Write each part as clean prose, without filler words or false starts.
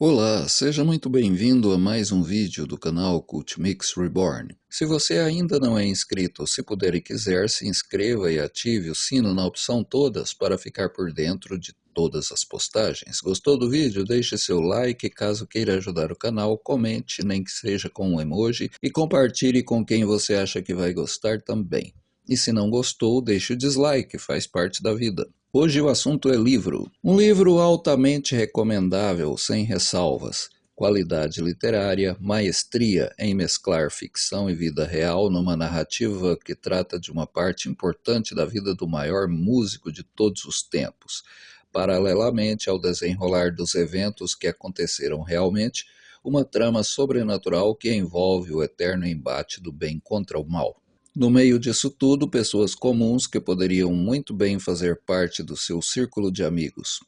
Olá, seja muito bem-vindo a mais um vídeo do canal Cult Mix Reborn. Se você ainda não é inscrito, se puder e quiser, se inscreva e ative o sino na opção todas para ficar por dentro de todas as postagens. Gostou do vídeo? Deixe seu like, caso queira ajudar o canal, comente, nem que seja com um emoji, e compartilhe com quem você acha que vai gostar também. E se não gostou, deixe o dislike, faz parte da vida. Hoje o assunto é livro. Um livro altamente recomendável, sem ressalvas. Qualidade literária, maestria em mesclar ficção e vida real numa narrativa que trata de uma parte importante da vida do maior músico de todos os tempos. Paralelamente ao desenrolar dos eventos que aconteceram realmente, uma trama sobrenatural que envolve o eterno embate do bem contra o mal. No meio disso tudo, pessoas comuns que poderiam muito bem fazer parte do seu círculo de amigos,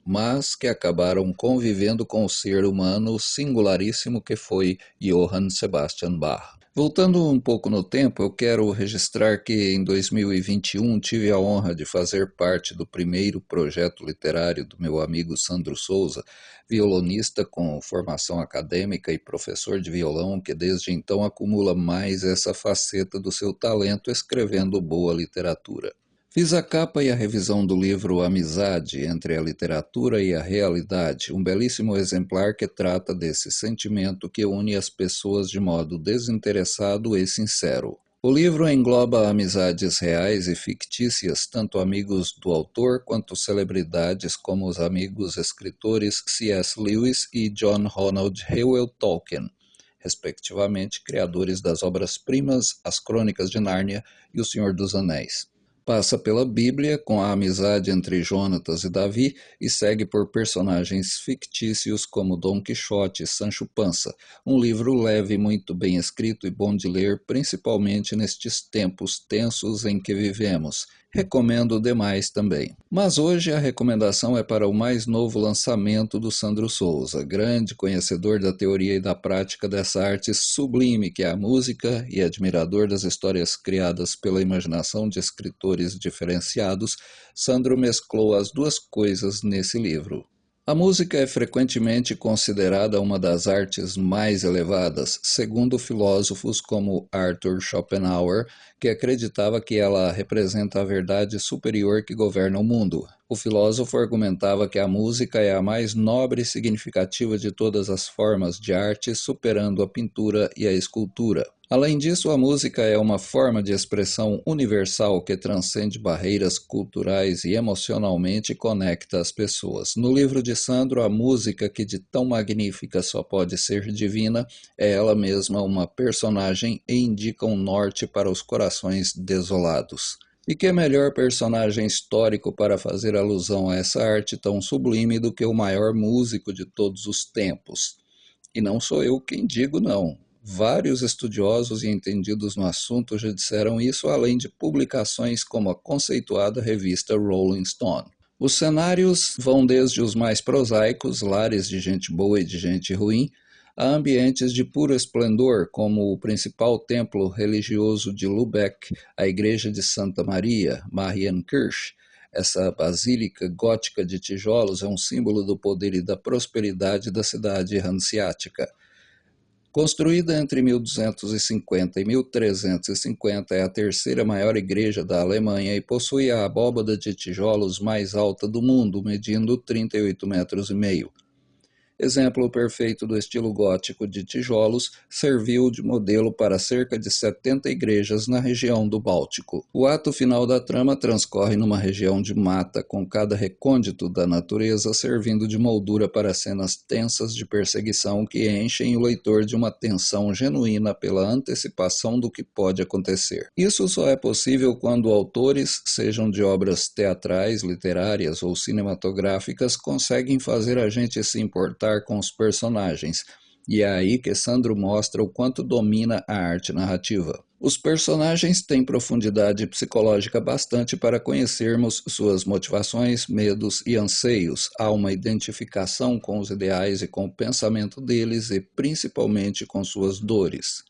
mas que acabaram convivendo com o ser humano singularíssimo que foi Johann Sebastian Bach. Voltando um pouco no tempo, eu quero registrar que em 2021 tive a honra de fazer parte do primeiro projeto literário do meu amigo Sandro Souza, violonista com formação acadêmica e professor de violão que desde então acumula mais essa faceta do seu talento escrevendo boa literatura. Fiz a capa e a revisão do livro Amizade entre a literatura e a realidade, um belíssimo exemplar que trata desse sentimento que une as pessoas de modo desinteressado e sincero. O livro engloba amizades reais e fictícias, tanto amigos do autor quanto celebridades como os amigos escritores C.S. Lewis e John Ronald Reuel Tolkien, respectivamente criadores das obras-primas As Crônicas de Nárnia e O Senhor dos Anéis. Passa pela Bíblia, com a amizade entre Jonatas e Davi, e segue por personagens fictícios como Dom Quixote e Sancho Panza, um livro leve, muito bem escrito e bom de ler, principalmente nestes tempos tensos em que vivemos. Recomendo demais também. Mas hoje a recomendação é para o mais novo lançamento do Sandro Souza, grande conhecedor da teoria e da prática dessa arte sublime que é a música e admirador das histórias criadas pela imaginação de escritores diferenciados. Sandro mesclou as duas coisas nesse livro. A música é frequentemente considerada uma das artes mais elevadas, segundo filósofos como Arthur Schopenhauer, que acreditava que ela representa a verdade superior que governa o mundo. O filósofo argumentava que a música é a mais nobre e significativa de todas as formas de arte, superando a pintura e a escultura. Além disso, a música é uma forma de expressão universal que transcende barreiras culturais e emocionalmente conecta as pessoas. No livro de Sandro, a música, que de tão magnífica só pode ser divina, é ela mesma uma personagem e indica um norte para os corações desolados. E que melhor personagem histórico para fazer alusão a essa arte tão sublime do que o maior músico de todos os tempos? E não sou eu quem digo, não. Vários estudiosos e entendidos no assunto já disseram isso, além de publicações como a conceituada revista Rolling Stone. Os cenários vão desde os mais prosaicos, lares de gente boa e de gente ruim, a ambientes de puro esplendor, como o principal templo religioso de Lübeck, a Igreja de Santa Maria, Marienkirche. Essa basílica gótica de tijolos é um símbolo do poder e da prosperidade da cidade hanseática. Construída entre 1250 e 1350, é a terceira maior igreja da Alemanha e possui a abóbada de tijolos mais alta do mundo, medindo 38,5 metros. Exemplo perfeito do estilo gótico de tijolos, serviu de modelo para cerca de 70 igrejas na região do Báltico. O ato final da trama transcorre numa região de mata, com cada recôndito da natureza servindo de moldura para cenas tensas de perseguição que enchem o leitor de uma tensão genuína pela antecipação do que pode acontecer. Isso só é possível quando autores, sejam de obras teatrais, literárias ou cinematográficas, conseguem fazer a gente se importar com os personagens, e é aí que Sandro mostra o quanto domina a arte narrativa. Os personagens têm profundidade psicológica bastante para conhecermos suas motivações, medos e anseios. Há uma identificação com os ideais e com o pensamento deles e principalmente com suas dores.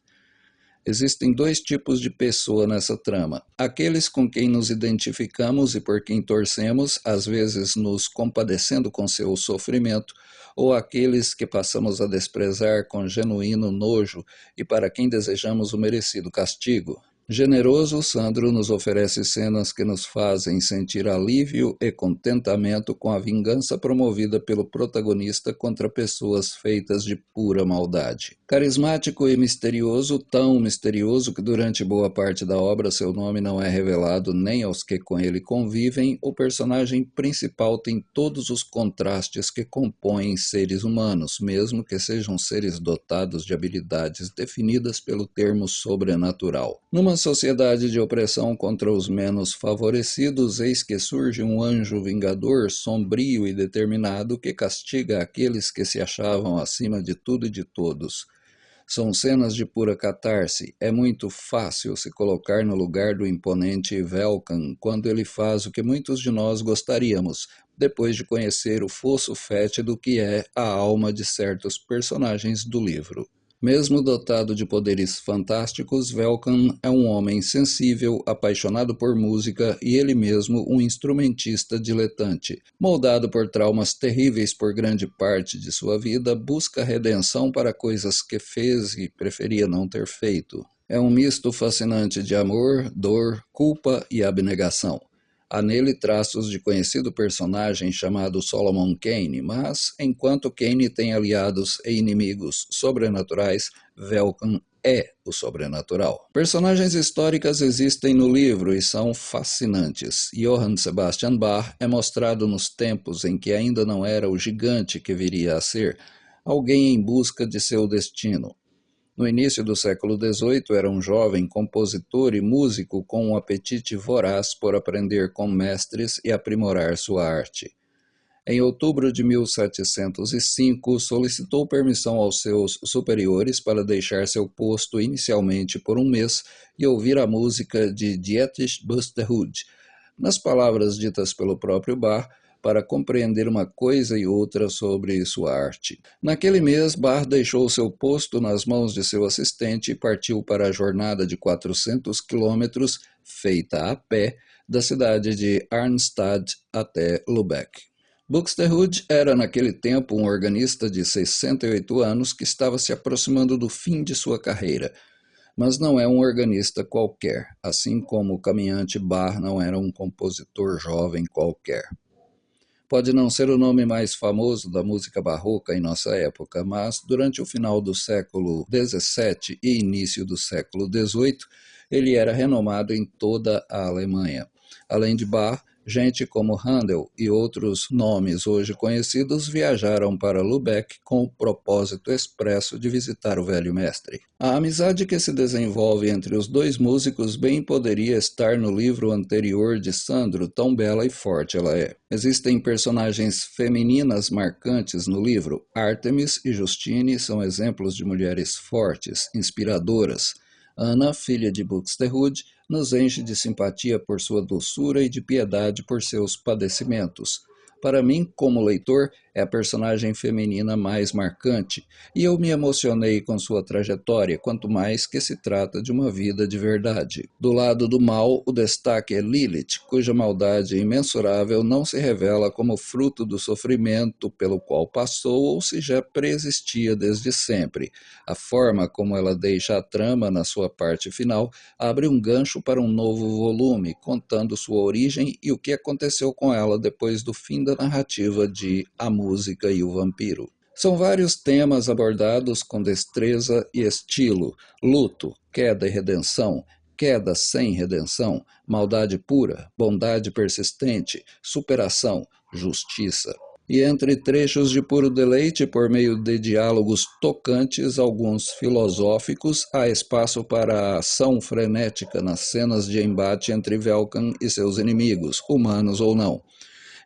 Existem dois tipos de pessoa nessa trama. Aqueles com quem nos identificamos e por quem torcemos, às vezes nos compadecendo com seu sofrimento, ou aqueles que passamos a desprezar com genuíno nojo e para quem desejamos o merecido castigo. Generoso, Sandro nos oferece cenas que nos fazem sentir alívio e contentamento com a vingança promovida pelo protagonista contra pessoas feitas de pura maldade. Carismático e misterioso, tão misterioso que durante boa parte da obra seu nome não é revelado nem aos que com ele convivem, o personagem principal tem todos os contrastes que compõem seres humanos, mesmo que sejam seres dotados de habilidades definidas pelo termo sobrenatural. Numa sociedade de opressão contra os menos favorecidos, eis que surge um anjo vingador, sombrio e determinado, que castiga aqueles que se achavam acima de tudo e de todos. São cenas de pura catarse. É muito fácil se colocar no lugar do imponente Velkan quando ele faz o que muitos de nós gostaríamos, depois de conhecer o fosso fétido que é a alma de certos personagens do livro. Mesmo dotado de poderes fantásticos, Velkan é um homem sensível, apaixonado por música e ele mesmo um instrumentista diletante. Moldado por traumas terríveis por grande parte de sua vida, busca redenção para coisas que fez e preferia não ter feito. É um misto fascinante de amor, dor, culpa e abnegação. Há nele traços de conhecido personagem chamado Solomon Kane, mas, enquanto Kane tem aliados e inimigos sobrenaturais, Velkan é o sobrenatural. Personagens históricas existem no livro e são fascinantes. Johann Sebastian Bach é mostrado nos tempos em que ainda não era o gigante que viria a ser, alguém em busca de seu destino. No início do século XVIII, era um jovem compositor e músico com um apetite voraz por aprender com mestres e aprimorar sua arte. Em outubro de 1705, solicitou permissão aos seus superiores para deixar seu posto inicialmente por um mês e ouvir a música de Dietrich Buxtehude. Nas palavras ditas pelo próprio Bach, para compreender uma coisa e outra sobre sua arte. Naquele mês, Bach deixou seu posto nas mãos de seu assistente e partiu para a jornada de 400 quilômetros, feita a pé, da cidade de Arnstadt até Lübeck. Buxtehude era naquele tempo um organista de 68 anos que estava se aproximando do fim de sua carreira. Mas não é um organista qualquer, assim como o caminhante Bach não era um compositor jovem qualquer. Pode não ser o nome mais famoso da música barroca em nossa época, mas durante o final do século XVII e início do século XVIII, ele era renomado em toda a Alemanha. Além de Bach, gente como Handel e outros nomes hoje conhecidos viajaram para Lübeck com o propósito expresso de visitar o velho mestre. A amizade que se desenvolve entre os dois músicos bem poderia estar no livro anterior de Sandro, tão bela e forte ela é. Existem personagens femininas marcantes no livro. Artemis e Justine são exemplos de mulheres fortes, inspiradoras. Ana, filha de Buxtehude, nos enche de simpatia por sua doçura e de piedade por seus padecimentos. Para mim, como leitor, é a personagem feminina mais marcante, e eu me emocionei com sua trajetória, quanto mais que se trata de uma vida de verdade. Do lado do mal, o destaque é Lilith, cuja maldade imensurável não se revela como fruto do sofrimento pelo qual passou ou se já preexistia desde sempre. A forma como ela deixa a trama na sua parte final abre um gancho para um novo volume, contando sua origem e o que aconteceu com ela depois do fim da narrativa de A Música e o Vampiro. São vários temas abordados com destreza e estilo: luto, queda e redenção, queda sem redenção, maldade pura, bondade persistente, superação, justiça. E entre trechos de puro deleite, por meio de diálogos tocantes, alguns filosóficos, há espaço para a ação frenética nas cenas de embate entre Velkan e seus inimigos, humanos ou não.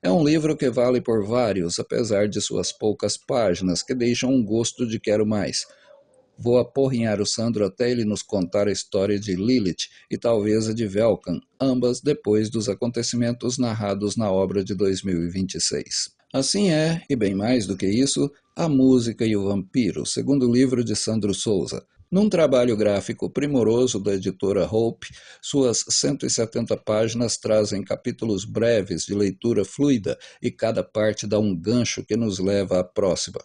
É um livro que vale por vários, apesar de suas poucas páginas, que deixam um gosto de quero mais. Vou aporrinhar o Sandro até ele nos contar a história de Lilith e talvez a de Velkan, ambas depois dos acontecimentos narrados na obra de 2026. Assim e bem mais do que isso, A Música e o Vampiro, segundo livro de Sandro Souza. Num trabalho gráfico primoroso da editora Hope, suas 170 páginas trazem capítulos breves de leitura fluida e cada parte dá um gancho que nos leva à próxima.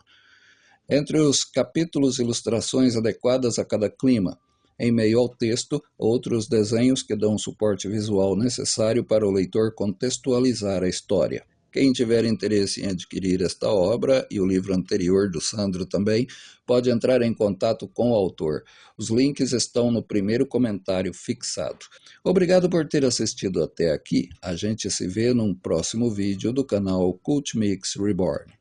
Entre os capítulos, ilustrações adequadas a cada clima. Em meio ao texto, outros desenhos que dão o suporte visual necessário para o leitor contextualizar a história. Quem tiver interesse em adquirir esta obra e o livro anterior do Sandro também, pode entrar em contato com o autor. Os links estão no primeiro comentário fixado. Obrigado por ter assistido até aqui. A gente se vê num próximo vídeo do canal Cult Mix Reborn.